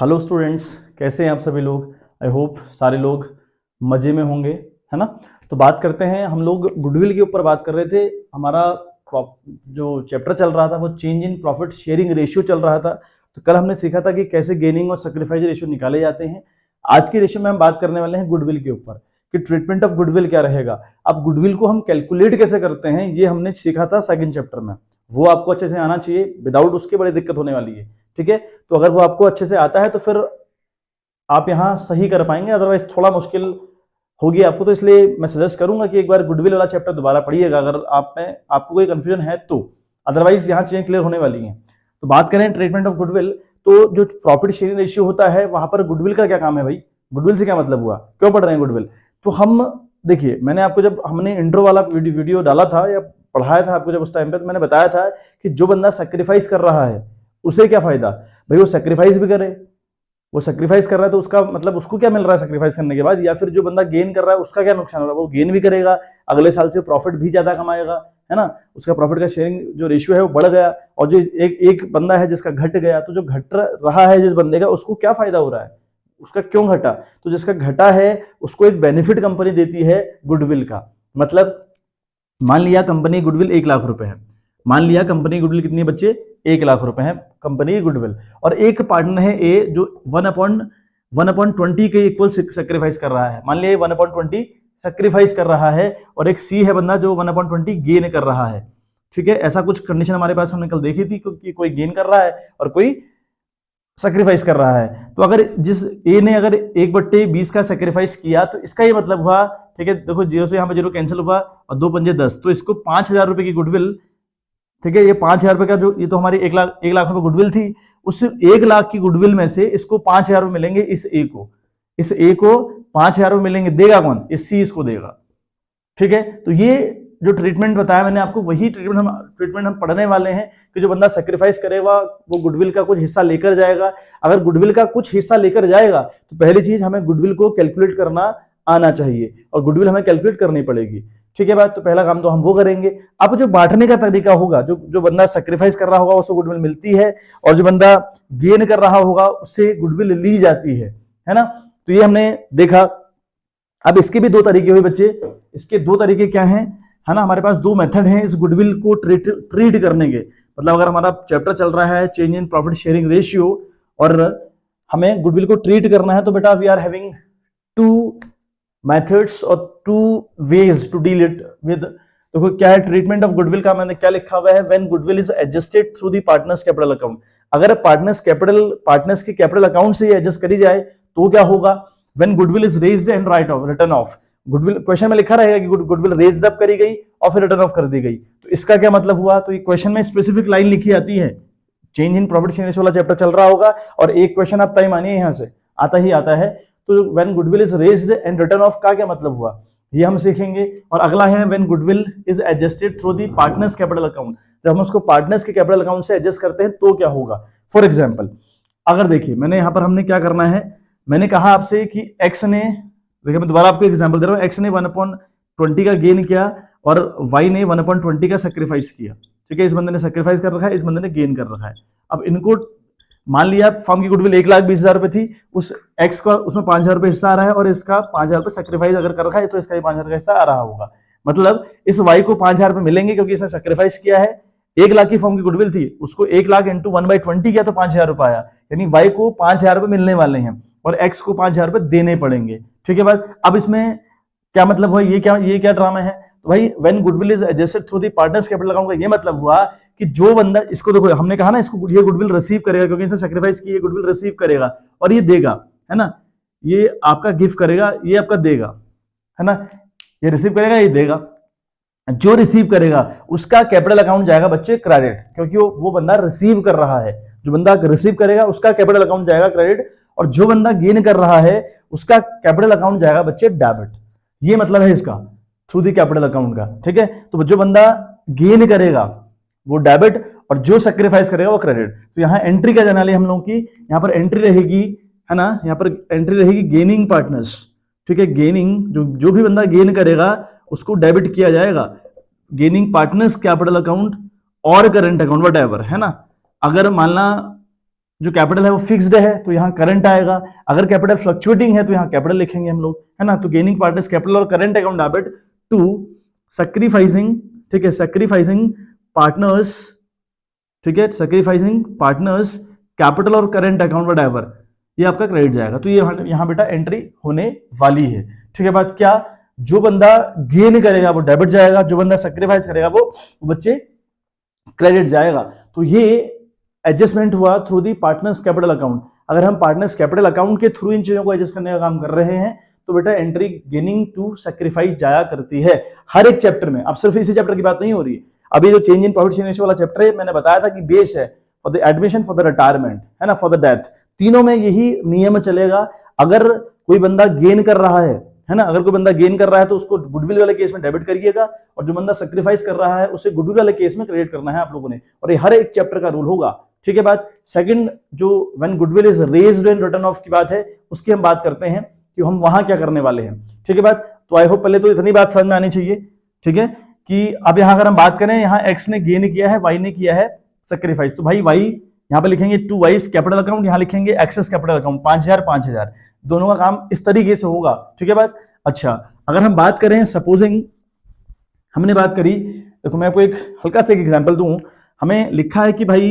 Hello students, कैसे हैं आप सभी लोग। आई होप सारे लोग मज़े में होंगे, है ना। तो बात करते हैं, हम लोग गुडविल के ऊपर बात कर रहे थे। हमारा जो चैप्टर चल रहा था वो change in profit sharing ratio चल रहा था। तो कल हमने सीखा था कि कैसे गेनिंग और सेक्रीफाइस रेशियो निकाले जाते हैं। आज के रेशियो में हम बात करने वाले हैं गुडविल के ऊपर कि ट्रीटमेंट ऑफ गुडविल क्या रहेगा। अब गुडविल को हम कैलकुलेट कैसे करते हैं ये हमने सीखा था सेकंड चैप्टर में। वो आपको अच्छे से आना चाहिए, विदाउट उसके बड़ी दिक्कत होने वाली है। ठीक है, तो अगर वो आपको अच्छे से आता है तो फिर आप यहाँ सही कर पाएंगे, अदरवाइज थोड़ा मुश्किल होगी आपको। तो इसलिए मैं सजेस्ट करूंगा कि एक बार गुडविल वाला चैप्टर दोबारा पढ़िएगा अगर आपको कोई कंफ्यूजन है तो। अदरवाइज यहाँ चीजें क्लियर होने वाली हैं। तो बात करें ट्रीटमेंट ऑफ गुडविल, तो जो प्रॉफिट शेयरिंग रेशियो होता है वहां पर गुडविल का क्या काम है भाई। गुडविल से क्या मतलब हुआ, क्यों पढ़ रहे हैं गुडविल। तो हम देखिए, मैंने आपको जब हमने इंट्रो वाला वीडियो डाला था या पढ़ाया था आपको, जब उस टाइम पे तो मैंने बताया था कि जो बंदा सेक्रीफाइस कर रहा है उसे क्या फायदा। भाई वो सेक्रीफाइस भी करे, वो सेक्रीफाइस कर रहा है तो उसका मतलब उसको क्या मिल रहा है सेक्रीफाइस करने के बाद, या फिर जो बंदा गेन कर रहा है उसका क्या नुकसान हो रहा है। वो गेन भी करेगा, अगले साल से प्रॉफिट भी ज्यादा कमाएगा, है ना। उसका प्रॉफिट का शेयरिंग जो रेशियो है वो बढ़ गया। और जो एक बंदा है जिसका घट गया, तो जो घट रहा है जिस बंदे का उसको क्या फायदा हो रहा है, उसका क्यों घटा। तो जिसका घटा है उसको एक बेनिफिट कंपनी देती है गुडविल का। मतलब मान लिया कंपनी गुडविल 1 लाख रुपए है, मान लिया कंपनी गुडविल कितनी बच्चे 1 लाख रुपए है कंपनी गुडविल, और एक पार्टनर है ए जो 1/20 के इक्वल सेक्रीफाइस कर रहा है। मान लिया 1/20 सेक्रीफाइस कर रहा है, और एक सी है बंदा जो 1/20 गेन कर रहा है। ठीक है, ऐसा कुछ कंडीशन हमारे पास हमने कल देखी थी कि कोई गेन कर रहा है और कोई सेक्रीफाइस कर रहा है। तो अगर जिस ए ने अगर 1/20 का सेक्रीफाइस किया तो इसका ये मतलब हुआ, ठीक है, देखो जीरो से यहाँ पे जीरो कैंसिल हुआ और 2 पंजे 10, तो इसको 5,000 रुपए की गुडविल, ठीक है, ये 5,000 रुपए का जो ये तो हमारी 1 लाख रुपए गुडविल थी, उस 1 लाख की गुडविल में से इसको 5,000 रुपए मिलेंगे। इस ए को 5,000 रुपए मिलेंगे, देगा कौन, इस सी इसको देगा। ठीक है, तो ये जो ट्रीटमेंट बताया मैंने आपको वही ट्रीटमेंट हम पढ़ने वाले हैं कि जो बंदा सेक्रीफाइस करेगा वो गुडविल का कुछ हिस्सा लेकर जाएगा। अगर गुडविल का कुछ हिस्सा लेकर जाएगा तो पहली चीज हमें गुडविल को कैलकुलेट करना आना चाहिए, और गुडविल हमें कैलकुलेट करनी पड़ेगी। ठीक है बात, तो पहला काम तो हम वो करेंगे। अब जो बांटने का तरीका होगा, जो बंदा सेक्रीफाइस कर रहा होगा उसको गुडविल मिलती है, और जो बंदा गेन कर रहा होगा उससे गुडविल ली जाती है ना। तो ये हमने देखा। अब इसके भी 2 तरीके हुए बच्चे, इसके 2 तरीके क्या हैं, है ना। हमारे पास 2 मेथड हैं इस गुडविल को ट्रीट करने के। मतलब अगर हमारा चैप्टर चल रहा है change in profit sharing ratio और हमें गुडविल को ट्रीट करना है, तो बेटा वी आर हैविंग 2 मेथड्स और 2 ways to deal it with. देखो क्या है ट्रीटमेंट ऑफ गुडविल का, मैंने क्या लिखा हुआ है, when goodwill is adjusted through the partners capital account. अगर पार्टनर्स के कैपिटल अकाउंट से एडजस्ट करी जाए तो क्या होगा, when goodwill is raised and return of. Goodwill question में लिखा रहेगा कि गुडविल रेज्ड अप करी गई और फिर रिटर्न ऑफ कर दी गई। तो इसका क्या मतलब हुआ, तो ये क्वेश्चन में स्पेसिफिक लाइन लिखी आती है। Change in profit sharing ratio वाला चैप्टर चल रहा होगा और एक क्वेश्चन आप तय मानिए यहां से आता ही आता है। तो when goodwill is raised and return of का क्या मतलब हुआ ये हम सीखेंगे। और अगला है when goodwill is adjusted through the partners capital account. जब हम उसको पार्टनर्स के कैपिटल अकाउंट से एडजस्ट करते हैं तो क्या होगा। फॉर एग्जाम्पल अगर देखिए मैंने यहां पर हमने क्या करना है, मैंने कहा आपसे कि एक्स ने, देखिए मैं दोबारा आपको एग्जांपल दे रहा हूं, एक्स ने 1/20 का गेन किया और वाई ने 1/20 का सेक्रीफाइस किया। ठीक है, इस बंदे ने सेक्रीफाइस कर रखा है, इस बंदे ने गेन कर रखा है। अब इनको मान लिया फर्म की गुडविल 1,20,000 रुपए थी, उस एक्स का उसमें 5,000 रुपए हिस्सा आ रहा है और इसका 5,000 रुपए सेक्रीफाइस अगर कर रखा है तो इसका 5,000 का हिस्सा आ रहा होगा। मतलब इस वाई को 5,000 रुपए मिलेंगे क्योंकि इसने सेक्रीफाइस किया है। 1,00,000 की फर्म की गुडविल थी, उसको 1,00,000 इंटू 1/20 किया तो 5,000 रुपए आया, यानी वाई को 5,000 रुपए मिलने वाले हैं और एक्स को 5,000 रुपए देने पड़ेंगे। ठीक है बात। अब इसमें क्या मतलब हुआ, ये क्या ड्रामा है, तो भाई when goodwill is adjusted through the partners capital account का ये मतलब हुआ कि जो बंदा, इसको देखो हमने कहा ना इसको ये गुडविल रिसीव करेगा क्योंकि इसने सेक्रीफाइस की, ये गुडविल रिसीव करेगा और ये देगा, है ना। ये आपका गिफ्ट करेगा, ये आपका देगा, है ना। ये रिसीव करेगा, ये देगा। जो रिसीव करेगा उसका कैपिटल अकाउंट जाएगा बच्चे क्रेडिट, क्योंकि वो बंदा रिसीव कर रहा है। जो बंदा रिसीव करेगा उसका कैपिटल अकाउंट जाएगा क्रेडिट, और जो बंदा गेन कर रहा है उसका कैपिटल अकाउंट जाएगा बच्चे डेबिट। ये मतलब है इसका थ्रू दी कैपिटल अकाउंट का। ठीक है, तो जो बंदा गेन करेगा वो डेबिट और जो सेक्रीफाइस करेगा वो क्रेडिट। तो यहाँ एंट्री क्या जाने वाली हम लोगों की, यहाँ पर एंट्री रहेगी, है ना, यहाँ पर एंट्री रहेगी गेनिंग पार्टनर्स। ठीक है, गेनिंग जो भी बंदा गेन करेगा उसको डेबिट किया जाएगा गेनिंग पार्टनर्स कैपिटल अकाउंट और करंट अकाउंट वट एवर, है ना। अगर मानना जो कैपिटल है वो फिक्स्ड है तो यहाँ करंट आएगा, अगर कैपिटल फ्लक्चुएटिंग है तो यहाँ कैपिटल लिखेंगे हम लोग, है ना। तो गेनिंग पार्टनर्स कैपिटल और current account debit to sacrificing, ठीक है, सैक्रिफाइसिंग पार्टनर्स, ठीक है, सैक्रिफाइसिंग पार्टनर्स कैपिटल और करंट अकाउंट व्हाटएवर, ये आपका क्रेडिट जाएगा। तो ये यहाँ बेटा एंट्री होने वाली है, ठीक है। बात क्या, जो बंदा गेन करेगा वो डेबिट जाएगा, जो बंदा सैक्रिफाइस करेगा वो बच्चे क्रेडिट जाएगा। तो ये एडजस्टमेंट हुआ through the partners capital account. अगर हम पार्टनर्स कैपिटल अकाउंट के थ्रू इन चीजों को एडजस्ट करने का काम कर रहे हैं तो बेटा एंट्री गेनिंग टू सैक्रिफाइस जाया करती है हर एक चैप्टर में। अब सिर्फ इसी चैप्टर की बात नहीं हो रही है, अभी जो change in profit sharing ratio वाला चैप्टर है मैंने बताया था कि बेस है for the admission, for the retirement, है ना, फॉर द डेथ, तीनों में यही नियम चलेगा। अगर कोई बंदा गेन कर रहा है ना, अगर कोई बंदा गेन कर रहा है तो उसको गुडविल वाले केस में डेबिट करिएगा, और जो बंदा सैक्रिफाइस कर रहा है उसे गुडविल वाले केस में क्रेडिट करना है आप लोगों ने, और ये हर एक चैप्टर का रूल होगा, ठीक है। बात सेकंड, जो when goodwill is raised and return of की बात है, उसकी हम बात करते हैं कि हम वहां क्या करने वाले हैं, ठीक है। बात तो आई होप पहले तो इतनी बात समझ में आनी चाहिए, ठीक है, कि अब यहां अगर हम बात करें, यहाँ एक्स ने गेन किया है, वाई ने किया है सैक्रिफाइस, तो भाई वाई यहाँ पे लिखेंगे टू वाइज कैपिटल अकाउंट, यहाँ लिखेंगे एक्सेस कैपिटल अकाउंट, 5000 दोनों का काम इस तरीके से होगा, ठीक है। बात अच्छा, अगर हम बात करें, सपोजिंग हमने बात करी, देखो मैं आपको एक हल्का सा एक एग्जांपल दूं, हमें लिखा है कि भाई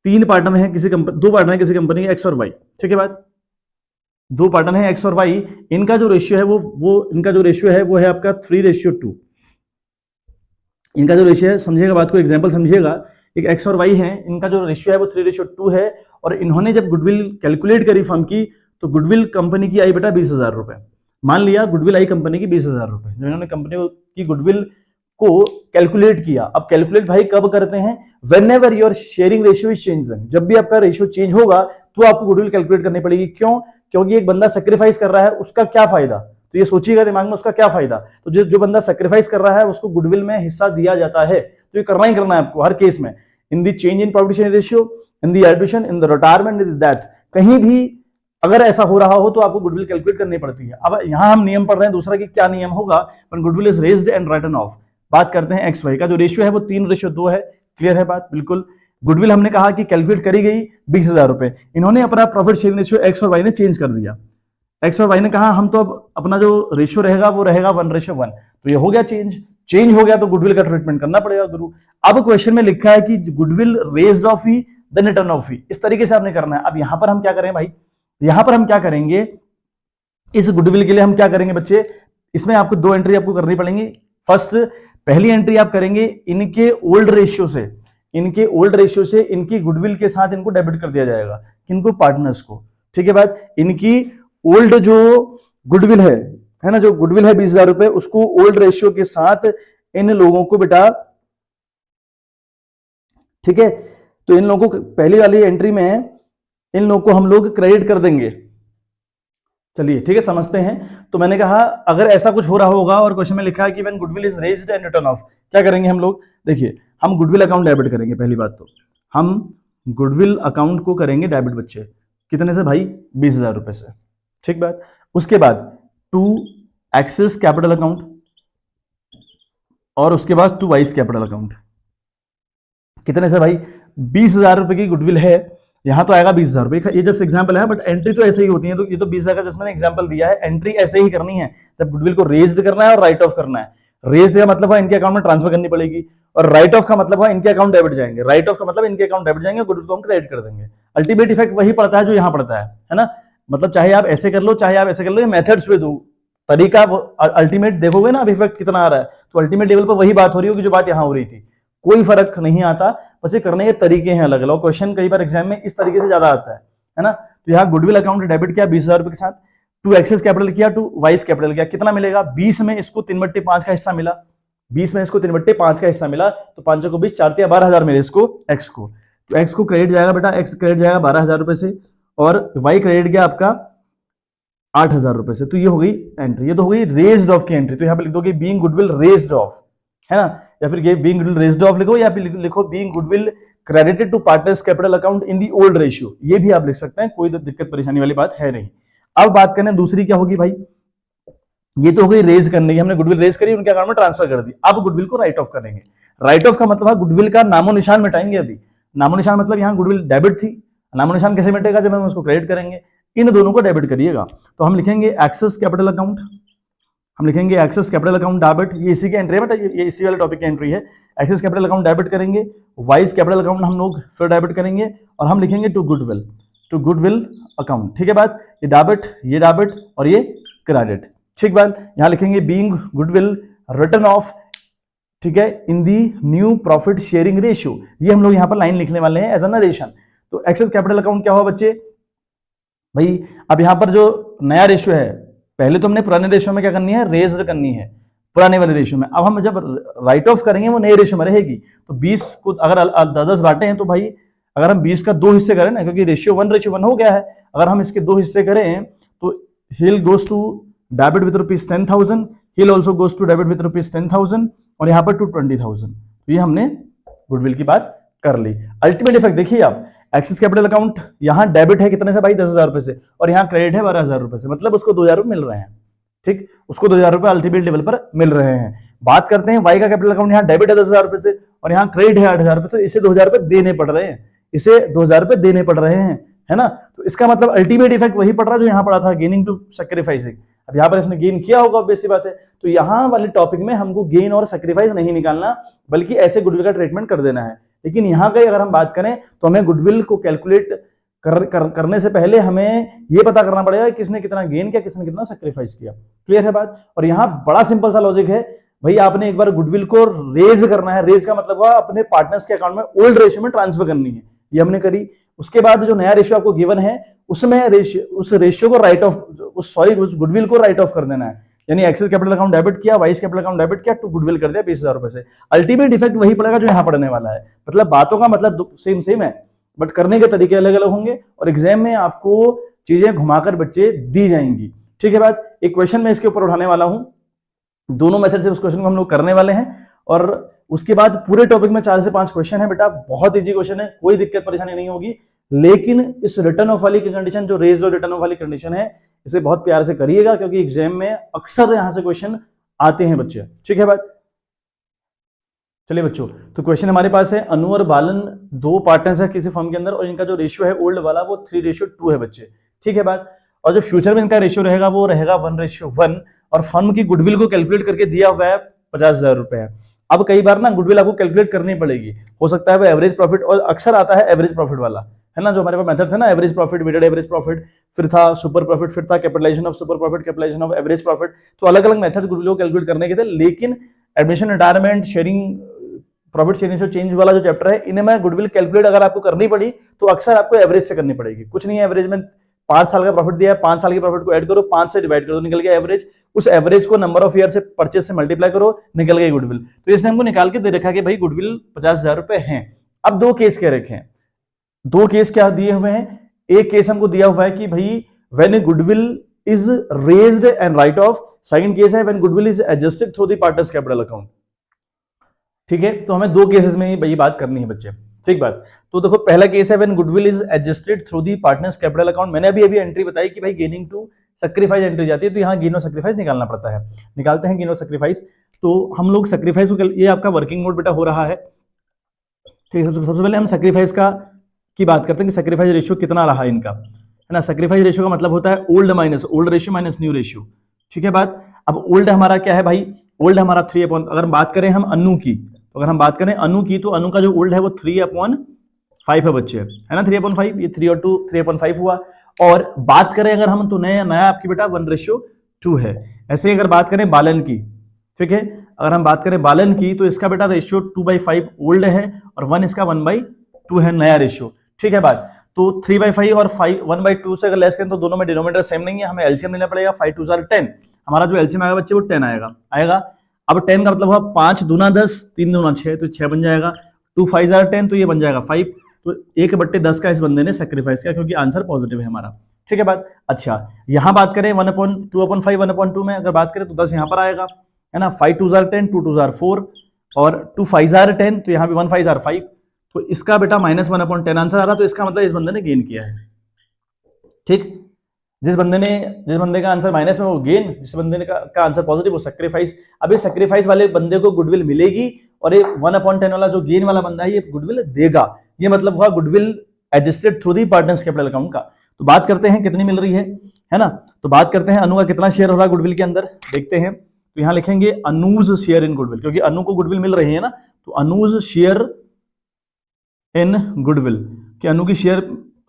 तीन पार्टनर हैं किसी कंपनी, दो पार्टनर है किसी कंपनी के एक्स और वाई, ठीक है। बात दो पार्टनर हैं एक्स और वाई, इनका जो रेशियो है वो इनका जो रेशियो है वो है आपका 3:2। इनका जो रेशियो है, समझिएगा बात को, एग्जांपल समझिएगा, एक एक्स और वाई है, इनका जो रेशियो है वो 3:2 है, और इन्होंने जब गुडविल कैलकुलेट करी फर्म की तो गुडविल कंपनी की आई बेटा 20,000 रुपए, मान लिया गुडविल आई कंपनी की 20,000 रुपए, जो इन्होंने कंपनी की गुडविल को कैलकुलेट किया। अब कैलकुलेट भाई कब करते हैं, when ever your sharing ratio is changing, जब भी आपका रेशियो चेंज होगा तो आपको गुडविल कैलकुलेट करनी पड़ेगी। क्यों, क्योंकि एक बंदा सैक्रिफाइस कर रहा है, उसका क्या फायदा, तो ये सोचिएगा दिमाग में, उसका क्या फायदा, तो जो बंदा सैक्रिफाइस कर रहा है उसको गुडविल में हिस्सा दिया जाता है, तो ये करना ही करना है आपको हर केस में, in the change in profit sharing ratio, in the admission, in the retirement, in the death, कहीं भी अगर ऐसा हो रहा हो तो आपको गुडविल कैलकुलेट करनी पड़ती है। अब यहां हम नियम पढ़ रहे हैं दूसरा कि क्या नियम होगा, when goodwill is raised and written off. बात करते हैं एक्स वाई का, जो रेशियो है वो 3:2 है, क्लियर है बात, बिल्कुल। गुडविल हमने कहा कि कैलकुलेट करी गई 20,000 रुपए, इन्होंने अपना प्रॉफिट शेयरिंग रेशियो एक्स और वाई ने चेंज कर दिया, एक्स और वाई ने कहा हम तो अब अपना जो रेशियो रहेगा वो रहेगा 1:1, तो ये हो गया चेंज हो गया, तो गुडविल का ट्रीटमेंट करना पड़ेगा गुरु। अब क्वेश्चन में लिखा है कि गुडविल रेज्ड ऑफ ही देन रिटर्न ऑफ ही, इस तरीके से आपने करना है। अब यहां पर हम क्या करें भाई, यहां पर हम क्या करेंगे, इस गुडविल के लिए हम क्या करेंगे बच्चे, इसमें आपको दो एंट्री आपको करनी पड़ेंगी। फर्स्ट, पहली एंट्री आप करेंगे इनके ओल्ड रेशियो से, इनकी गुडविल के साथ इनको डेबिट कर दिया जाएगा, किनको, पार्टनर्स को, ठीक है बात। इनकी ओल्ड जो गुडविल है ना, जो गुडविल है 20,000 रुपए, उसको ओल्ड रेशियो के साथ इन लोगों को बेटा, ठीक है, तो इन लोगों को पहली वाली एंट्री में इन लोगों को हम लोग क्रेडिट कर देंगे। चलिए ठीक है, समझते हैं। तो मैंने कहा अगर ऐसा कुछ हो रहा होगा और क्वेश्चन में लिखा है कि when goodwill is raised and return of, क्या करेंगे हम लोग, देखिए हम गुडविल अकाउंट डेबिट करेंगे। पहली बात तो हम गुडविल अकाउंट को करेंगे डेबिट बच्चे, कितने से भाई, 20,000 रुपए से, ठीक बात। उसके बाद टू एक्सेस कैपिटल अकाउंट, और उसके बाद टू वाइस कैपिटल अकाउंट, कितने से भाई, 20,000 रुपए की गुडविल है, यहां तो आएगा 20,000 रुपए, ये जस्ट एग्जांपल है, बट एंट्री तो ऐसे ही होती है। तो ये तो 20,000 का जस्ट मैंने एग्जांपल दिया है, एंट्री ऐसे ही करनी है जब गुडविल को रेज्ड करना है और राइट ऑफ करना है। रेज्ड का मतलब है इनके अकाउंट में ट्रांसफर करनी पड़ेगी, और राइट ऑफ का मतलब है इनके अकाउंट डेबिट जाएंगे, राइट ऑफ का मतलब इनके अकाउंट डेबिट जाएंगे, गुडविल को हम क्रेडिट कर देंगे। अल्टीमेट इफेक्ट वही पड़ता है जो यहाँ पड़ता है ना, मतलब चाहे आप ऐसे कर लो चाहे आप ऐसे कर लो, ये मेथड्स पे दो तरीका, अल्टीमेट देखोगे ना अब इफेक्ट कितना आ रहा है, तो अल्टीमेट लेवल पर वही बात हो रही होगी जो बात यहाँ हो रही थी, कोई फर्क नहीं आता, बस ये करने के तरीके हैं अलग अलग। क्वेश्चन कई बार एग्जाम में इस तरीके से ज्यादा आता है ना। तो यहाँ गुडविल अकाउंट डेबिट किया 20,000 रुपए के साथ, टू एक्सेस कैपिटल किया, टू वाइस कैपिटल किया, कितना मिलेगा, 20 में इसको 3/5 का हिस्सा मिला, 20 में इसको 3/5 का हिस्सा मिला, तो 5 को 20, 4 12,000 मिले इसको एक्स को, तो एक्स को क्रेडिट जाएगा बेटा, एक्स क्रेडिट जाएगा 12,000 रुपए से, और वाई क्रेडिट गया आपका 8,000 रुपए से। तो ये हो गई एंट्री, ये तो हो गई रेज्ड ऑफ की एंट्री। तो यहाँ पे लिख दोगे बीइंग गुडविल रेज्ड ऑफ, है ना, या फिर ये बीइंग गुडविल रेज्ड ऑफ लिखो, या फिर लिखो being goodwill credited to partners capital account in the old ratio, ये भी आप लिख सकते हैं, कोई दिक्कत परेशानी वाली बात है नहीं। अब बात करें दूसरी क्या होगी भाई, ये तो हो गई रेज करने की, हमने गुडविल रेज करी, उनके अकाउंट में ट्रांसफर कर दी। अब गुडविल को राइट ऑफ करेंगे। राइट ऑफ का मतलब है गुडविल का नामो निशान मिटाएंगे। अभी नामो निशान मतलब यहाँ गुडविल डेबिट थी, नामो निशान कैसे मिटेगा, जब हम उसको क्रेडिट करेंगे। इन दोनों को डेबिट करिएगा, तो हम लिखेंगे एक्सेस कैपिटल अकाउंट, हम लिखेंगे एक्सेस कैपिटल अकाउंट डेबिट, ये इसी की एंट्री है बेटा, ये इसी वाले टॉपिक की एंट्री है। एक्सेस कैपिटल अकाउंट डेबिट करेंगे, वाइज कैपिटल अकाउंट हम लोग फिर डेबिट करेंगे, और हम लिखेंगे टू गुडविल अकाउंट। ठीक है बात, ये डेबिट और ये क्रेडिट। ठीक बात, यहां लिखेंगे बीइंग गुडविल रिटर्न ऑफ, ठीक है, in the new profit sharing ratio, ये हम लोग यहां पर लाइन लिखने वाले हैं एज अ नरेशन। तो एक्सेस कैपिटल अकाउंट क्या हुआ बच्चे भाई, अब यहां पर जो नया रेशियो है, पहले तो हमने पुराने रेशियो में क्या करनी है, रेज करनी है पुराने वाले रेशियो में। अब हम जब राइट ऑफ करेंगे वो नए रेशियो में रहेगी। तो 20 को अगर 10 बांटे हैं तो भाई अगर हम 20 का 2 हिस्से करें ना, क्योंकि रेशियो 1:1 हो गया है, अगर हम इसके 2 हिस्से करें तो hill goes to debit with ₹10,000, hill also goes to debit with ₹10,000, और यहाँ पर 20,000। तो ये हमने गुडविल की बात कर ली। अल्टीमेट इफेक्ट देखिए आप, एक्सेस कैपिटल अकाउंट यहाँ डेबिट है कितने से भाई, 10,000 रुपए से, और यहाँ क्रेडिट है 12,000 रुपए से, मतलब उसको 2,000 रुपए मिल रहे हैं। ठीक, उसको 2,000 रुपए अल्टीमेट लेवल पर मिल रहे हैं। बात करते हैं वाई का कैपिटल अकाउंट, यहाँ डेबिट है 10,000 रुपए से और यहाँ क्रेडिट है 8,000 रुपए, तो इसे 2,000 रुपए देने पड़ रहे हैं, इसे 2,000 रुपए देने पड़ रहे हैं, है ना। तो इसका मतलब अल्टीमेट इफेक्ट वही पड़ रहा है जो यहाँ पड़ा था, गेनिंग टू सैक्रिफाइसिंग। अब यहाँ पर इसने गेन किया होगा, ऑब्वियस बात है। तो यहाँ वाले टॉपिक में हमको गेन और सैक्रिफाइस नहीं निकालना, बल्कि ऐसे गुडविल का ट्रीटमेंट कर देना है। लेकिन यहाँ का अगर हम बात करें तो हमें गुडविल को कैलकुलेट करने से पहले हमें यह पता करना पड़ेगा किसने कितना गेन किया, किसने कितना सैक्रिफाइस किया। क्लियर है बात। और यहाँ बड़ा सिंपल सा लॉजिक है भाई, आपने एक बार गुडविल को रेज करना है, रेज का मतलब हुआ अपने पार्टनर्स के अकाउंट में ओल्ड रेशियो में ट्रांसफर करनी है, ये हमने करी। उसके बाद जो नया रेशियो आपको गिवन है उसमें उस रेशियो को राइट ऑफ, उस गुडविल को राइट ऑफ कर देना है। यानी एक्सेस कैपिटल अकाउंट डेबिट किया, वाइस कैपिटल अकाउंट डेबिट किया, टू गुडविल कर दिया 20,000 रुपए से। अल्टीमेट इफेक्ट वही पड़ेगा जो यहाँ पढ़ने वाला है। मतलब बातों का मतलब सेम है, बट करने के तरीके अलग अलग होंगे और एग्जाम में आपको चीजें घुमाकर बच्चे दी जाएंगी। ठीक है बात। एक क्वेश्चन मैं इसके ऊपर उठाने वाला हूं, दोनों मेथड से उस क्वेश्चन को हम लोग करने वाले हैं, और उसके बाद पूरे टॉपिक में 4 से 5 क्वेश्चन है बेटा, बहुत इजी क्वेश्चन है, कोई दिक्कत परेशानी नहीं होगी। लेकिन इस रिटर्न ऑफ वाली की कंडीशन, जो रेज और रिटर्न ऑफ वाली कंडीशन है, इसे बहुत प्यार से करिएगा, क्योंकि एग्जाम में अक्सर यहां से क्वेश्चन आते हैं बच्चे। ठीक है बात। चलिए बच्चों, तो क्वेश्चन हमारे पास है, अनु और बालन 2 पार्टनर्स है किसी फर्म के अंदर, और इनका जो रेशियो है ओल्ड वाला वो 3:2 है बच्चे। ठीक है बात। और जो फ्यूचर में इनका रेशियो रहेगा वो रहेगा 1:1, और फर्म की गुडविल को कैलकुलेट करके दिया हुआ है 50,000 रुपए। अब कई बार ना गुडविल आपको कैलकुलेट करनी पड़ेगी, हो सकता है वो एवरेज प्रॉफिट, और अक्सर आता है एवरेज प्रॉफिट वाला, है ना, जो हमारे पास मेथड था ना, average profit, weighted average profit, फिर था सुपर प्रॉफिट, फिर था capitalisation of super profit, capitalisation of average profit. तो अलग अलग मेथड गुडविल को कैलकुलेट करने के थे। लेकिन admission, retirement, sharing, profit sharing से चेंज वाला जो चैप्टर है, इनमें मैं गुडविल कैलकुलेट अगर आपको करनी पड़ी तो अक्सर आपको एवरेज से करनी पड़ेगी। कुछ नहीं है, एवरेज में 5 साल का प्रॉफिट दिया है, 5 साल के प्रॉफिट को ऐड करो, 5 से डिवाइड करो, निकल गया एवरेज। उस एवरेज को नंबर ऑफ ईयर से परचेज से मल्टीप्लाई करो, निकल गई गुडविल। तो इसने हमको निकाल के दे रखा कि भाई गुडविल 50,000 रुपए हैं। अब 2 केस कह रखे हैं, 2 केस क्या दिए हुए हैं। एक केस हमको दिया हुआ है कि भाई when goodwill is raised and write off, second case है when goodwill is adjusted through the partners capital account. ठीक है, तो हमें 2 केसेस में ये बात करनी है बच्चे। ठीक बात। तो देखो, पहला केस है when goodwill is adjusted through the partners capital account. मैंने अभी एंट्री बताई कि भाई गेनिंग टू सैक्रिफाइस एंट्री जाती है, तो यहाँ गेन और सैक्रिफाइस निकालना पड़ता है। निकालते हैं गेन और सैक्रिफाइस। तो हम लोग सैक्रिफाइस को, ये आपका वर्किंग मोड बेटा हो रहा है। ठीक है, सबसे पहले हम सैक्रिफाइस का की बात करते हैं कि सैक्रिफाइस रेशियो कितना रहा इनका, है ना। सैक्रिफाइस रेशियो का मतलब होता है old ratio minus new ratio. ठीक है बात। अब ओल्ड हमारा क्या है भाई, ओल्ड हमारा 3 अगर बात करें हम अनु की, तो अगर हम बात करें अनु की, तो अनु का जो ओल्ड है वो 3/5 है बच्चे, है ना। 3/5, ये 3 और 2 3/5 हुआ। और बात करें अगर हम, तो नया आपकी बेटा 1:2 है। ऐसे ही अगर बात करें बालन की, ठीक है, अगर हम बात करें बालन की, तो इसका बेटा रेशियो 2/5 ओल्ड है और 1 इसका 1/2 है, नया रेशियो। ठीक है बात। तो 3/5 और 1/2 से अगर लेस करें तो दोनों में डिनोमिनेटर सेम नहीं है, हमें एलसीएम लेना पड़ेगा। 5 2 10, हमारा जो एलसीएम आएगा बच्चे वो 10 आएगा। अब 10 का मतलब हुआ 5 दूना 10, 3 दूना 6, तो 6 बन जाएगा। 2 5 10, तो ये बन जाएगा 5। तो 1/10 का इस बंदे ने सैक्रिफाइस किया, क्योंकि आंसर पॉजिटिव है हमारा। ठीक है बात। अच्छा, यहाँ बात करें 1/2/5 1/2 में अगर बात करें तो 10 यहाँ पर आएगा, है ना। 5 2 10, 2 2 4, और 2 5 10, तो यहाँ भी 1 5 5। तो इसका बेटा -1/10 आंसर आ रहा, तो इसका मतलब इस बंदे ने गेन किया है। ठीक, जिस बंदे का आंसर माइनस में वो गेन, जिस बंदे का आंसर पॉजिटिव वो सैक्रिफाइस। अब इस सैक्रिफाइस वाले बंदे को गुडविल मिलेगी, और ये 1/10 वाला जो गेन वाला बंदा है ये गुडविल देगा। ये मतलब हुआ goodwill adjusted through the partners capital account का। तो बात करते हैं कितनी मिल रही है ना। तो बात करते हैं अनु का कितना शेयर हो रहा है गुडविल के अंदर, देखते हैं। तो यहां लिखेंगे अनूज शेयर इन गुडविल, क्योंकि अनु को गुडविल मिल रही है ना, तो अनूज शेयर इन गुडविल कि अनु की शेयर,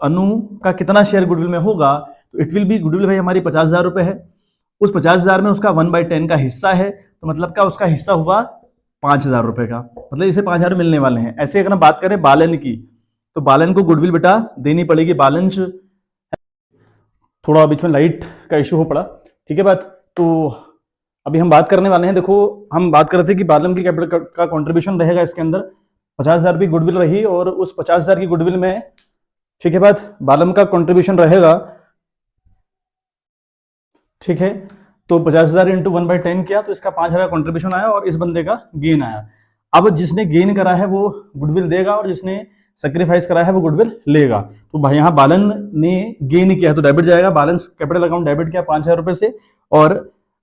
अनु का कितना शेयर गुडविल में होगा, तो इट विल बी, गुडविल भाई हमारी 50,000 रुपए है, उस 50,000 में उसका 1/10 का हिस्सा है, तो मतलब क्या उसका हिस्सा हुआ 5,000 रुपए का, मतलब इसे 5,000 मिलने वाले हैं। ऐसे अगर हम बात करें बालन की, तो बालन को गुडविल बेटा देनी पड़ेगी, बालेंस थोड़ा बीच में लाइट का इशू हो पड़ा, ठीक है बात। तो अभी हम बात करने वाले हैं, देखो हम बात कर रहे थे कि बालन की कैपिटल का कंट्रीब्यूशन रहेगा इसके अंदर, 50,000 की गुडविल रही और उस 50,000 की गुडविल में, ठीक है बात, बालन का कंट्रीब्यूशन रहेगा, ठीक है। तो 50,000 इंटू 1/10 किया तो इसका 5,000 कंट्रीब्यूशन आया और इस बंदे का गेन आया। अब जिसने गेन करा है वो गुडविल देगा और जिसने सेक्रीफाइस करा है वो गुडविल लेगा। तो भाई यहाँ बालन ने गेन किया है तो डेबिट जाएगा, बैलेंस कैपिटल अकाउंट डेबिट किया 5,000 रुपए से, और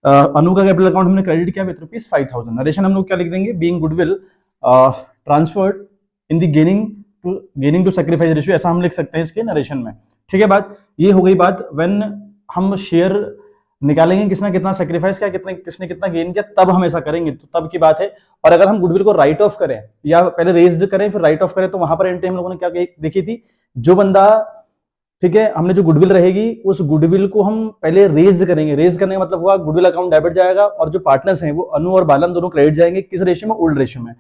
अनु का कैपिटल अकाउंट हमने क्रेडिट किया विद ₹5,000। नरेशन हम लोग क्या लिख देंगे, being goodwill transferred in the gaining to sacrifice ratio, ऐसा हम लिख सकते हैं इसके नरेशन में, ठीक है बात। ये हो गई बात व्हेन हम शेयर निकालेंगे किसने कितना सेक्रीफाइस किया, किसने कितना गेन किया, तब हम ऐसा करेंगे, तो तब की बात है। और अगर हम गुडविल को राइट ऑफ करें या पहले रेज्ड करें फिर राइट ऑफ करें, तो वहां पर एंट्री हम लोगों ने क्या देखी थी, जो बंदा, ठीक है, हमने जो गुडविल रहेगी उस गुडविल को हम पहले रेज्ड करेंगे, रेज करने का मतलब हुआ गुडविल अकाउंट डेबिट जाएगा और जो पार्टनर्स हैं वो अनु और बालन दोनों क्रेडिट जाएंगे, किस रेशियो में, ओल्ड रेशियो में।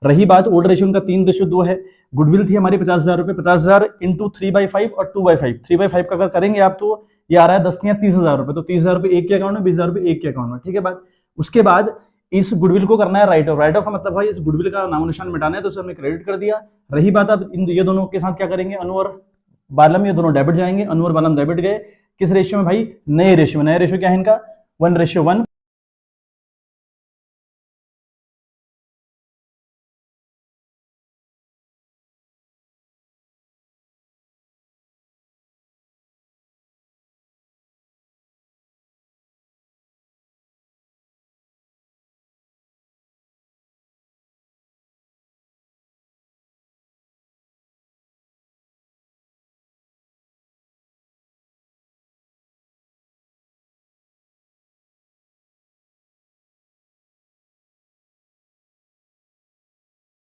रही बात ओल्ड रेशियो, उनका 3:2 है, गुडविल थी हमारी 50,000 रुपए, 50,000 इंटू 3/5 और 2/5, 3/5 का अगर करेंगे आप तो ये आ रहा है 10 या 30,000 रुपए, तो 30,000 रुपए एक के अकाउंट में, 20,000 रुपए एक के अकाउंट में, ठीक है बात। उसके बाद इस गुडविल को करना है राइट ऑफ, राइट ऑफ का मतलब भाई इस गुडविल का नाम निशान मिटाना है, तो उसे हमने क्रेडिट कर दिया। रही बात अब इन ये दोनों के साथ क्या करेंगे, अनु और बालम, ये दोनों डेबिट जाएंगे, अनु और बालम डेबिट गए, किस रेशियो में भाई, नए रेशियो में। नए रेशियो क्या है इनका, 1:1,